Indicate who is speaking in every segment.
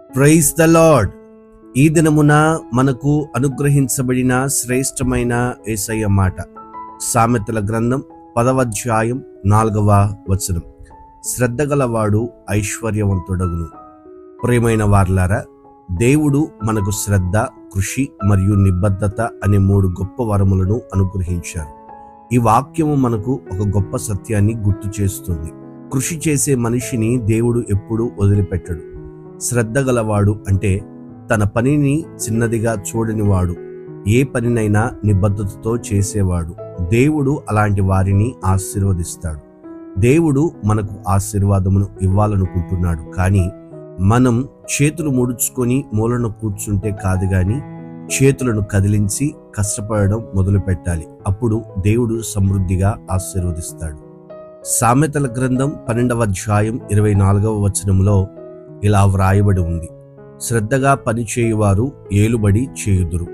Speaker 1: Praise the lord. ఈ దినమున మనకు అనుగ్రహించబడిన శ్రేష్టమైన యేసయ్య మాట సామెతల గ్రంథం 10వ అధ్యాయం 4వ వచనం. శ్రద్ధ గలవాడు ఐశ్వర్యవంతుడగును. ప్రియమైన వారలారా, దేవుడు మనకు శ్రద్ధ, కృషి మరియు నిబద్ధత అనే 3 గొప్ప వరములను అనుగ్రహించారు. ఈ వాక్యము మనకు ఒక గొప్ప సత్యాన్ని గుర్తు చేస్తుంది. కృషి చేసే మనిషిని దేవుడు ఎప్పుడూ వదిలిపెట్టడు. శ్రద్ధ గలవాడు అంటే తన పనిని చిన్నదిగా చూడనివాడు, ఏ పనినైనా నిబద్ధతతో చేసేవాడు. దేవుడు అలాంటి వారిని ఆశీర్వదిస్తాడు. దేవుడు మనకు ఆశీర్వాదమును ఇవ్వాలనుకుంటున్నాడు. కానీ మనం చేతులు ముడుచుకొని మూలన కూర్చుంటే కాదు గాని చేతులను కదిలించి కష్టపడడం మొదలు పెట్టాలి. అప్పుడు దేవుడు సమృద్ధిగా ఆశీర్వదిస్తాడు. సామెతల గ్రంథం 12వ అధ్యాయం 24వ వచనములో ఇలా వ్రాయబడి ఉంది: శ్రద్ధగా పనిచేయువారు ఏలుబడి చేయుదురు,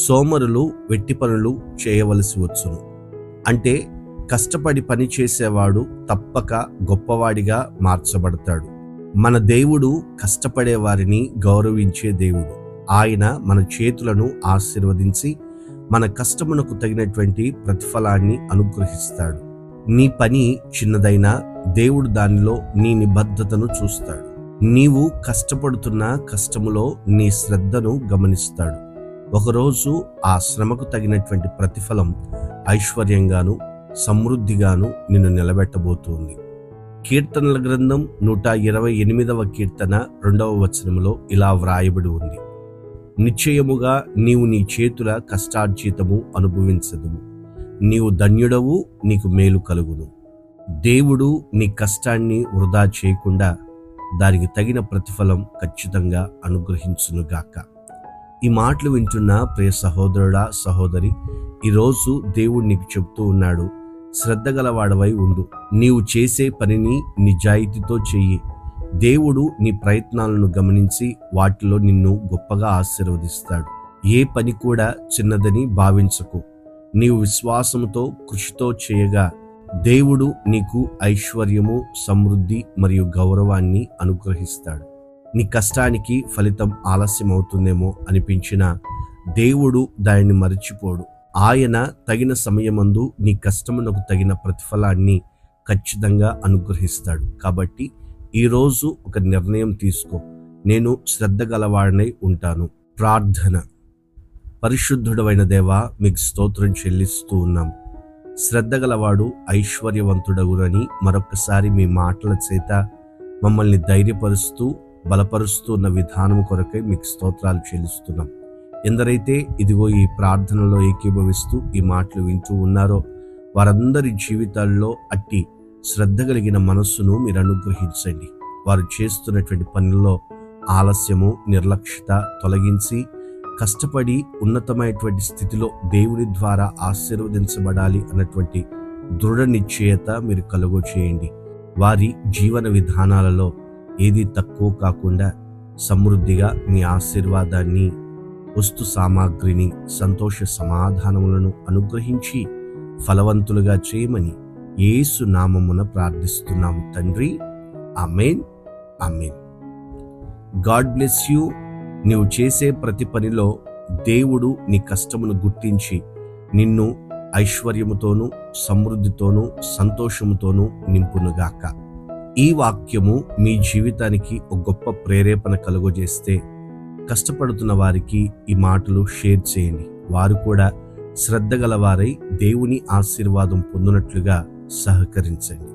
Speaker 1: సోమరులు వెట్టి పనులు చేయవలసి వచ్చును. అంటే కష్టపడి పని చేసేవాడు తప్పక గొప్పవాడిగా మార్చబడతాడు. మన దేవుడు కష్టపడే వారిని గౌరవించే దేవుడు. ఆయన మన చేతులను ఆశీర్వదించి మన కష్టమునకు తగినటువంటి ప్రతిఫలాన్ని అనుగ్రహిస్తాడు. నీ పని చిన్నదైనా దేవుడు దానిలో నీ నిబద్ధతను చూస్తాడు. నీవు కష్టపడుతున్న కష్టములో నీ శ్రద్ధను గమనిస్తాడు. ఒకరోజు ఆ శ్రమకు తగినటువంటి ప్రతిఫలం ఐశ్వర్యంగాను సమృద్ధిగాను నిన్ను నిలబెట్టబోతుంది. కీర్తనల గ్రంథం 128వ కీర్తన 2వ వచనములో ఇలా వ్రాయబడి ఉంది: నిశ్చయముగా నీవు నీ చేతుల కష్టార్జితము అనుభవించదువు, నీవు ధన్యుడవు, నీకు మేలు కలుగును. దేవుడు నీ కష్టాన్ని వృధా చేయకుండా దానికి తగిన ప్రతిఫలం ఖచ్చితంగా అనుగ్రహించునుగాక. ఈ మాటలు వింటున్న ప్రియ సహోదరుడా, సహోదరి, ఈరోజు దేవుడు నీకు చెప్తూ ఉన్నాడు, శ్రద్ధ గలవాడవై ఉండు. నీవు చేసే పనిని నిజాయితీతో చెయ్యి. దేవుడు నీ ప్రయత్నాలను గమనించి వాటిలో నిన్ను గొప్పగా ఆశీర్వదిస్తాడు. ఏ పని కూడా చిన్నదని భావించకు. నీవు విశ్వాసముతో కృషితో చేయగా దేవుడు నీకు ఐశ్వర్యము, సమృద్ధి మరియు గౌరవాన్ని అనుగ్రహిస్తాడు. నీ కష్టానికి ఫలితం ఆలస్యం అవుతుందేమో అనిపించినా దేవుడు దానిని మరచిపోడు. ఆయన తగిన సమయమందు నీ కష్టమునకు తగిన ప్రతిఫలాన్ని ఖచ్చితంగా అనుగ్రహిస్తాడు. కాబట్టి ఈరోజు ఒక నిర్ణయం తీసుకో, నేను శ్రద్ధ గలవాడనై ఉంటాను. ప్రార్థన. పరిశుద్ధుడవైన దేవా, మీకు స్తోత్రం చెల్లిస్తూ ఉన్నాం. శ్రద్ధ గలవాడు ఐశ్వర్యవంతుడగునని మరొకసారి మీ మాటల చేత మమ్మల్ని ధైర్యపరుస్తూ బలపరుస్తూ ఉన్న విధానం కొరకై మీకు స్తోత్రాలు చెల్లిస్తున్నాం. ఎందరైతే ఇదిగో ఈ ప్రార్థనలో ఏకీభవిస్తూ ఈ మాటలు వింటూ ఉన్నారో వారందరి జీవితాల్లో అట్టి శ్రద్ధ కలిగిన మనస్సును మీరు అనుగ్రహించండి. వారు చేస్తున్నటువంటి పనుల్లో ఆలస్యము, నిర్లక్ష్యత తొలగించి కష్టపడి ఉన్నతమైనటువంటి స్థితిలో దేవుని ద్వారా ఆశీర్వదించబడాలి అన్నటువంటి దృఢ నిశ్చయత మీరు కలుగ చేయండి. వారి జీవన విధానాలలో ఏది తక్కువ కాకుండా సమృద్ధిగా మీ ఆశీర్వాదాన్ని, వస్తు సామాగ్రిని, సంతోష సమాధానములను అనుగ్రహించి ఫలవంతులుగా చేయమని యేసు నామమున ప్రార్థిస్తున్నాము తండ్రి. ఆమేన్, ఆమేన్. God bless you. నీవు చేసే ప్రతి పనిలో దేవుడు నీ కష్టమును గుర్తించి నిన్ను ఐశ్వర్యముతోనూ సమృద్ధితోనూ సంతోషముతోనూ నింపునుగాక. ఈ వాక్యము మీ జీవితానికి ఒక గొప్ప ప్రేరేపణ కలుగజేస్తే కష్టపడుతున్న వారికి ఈ మాటలు షేర్ చేయండి. వారు కూడా శ్రద్ధ గలవారై దేవుని ఆశీర్వాదం పొందినట్లుగా సహకరించండి.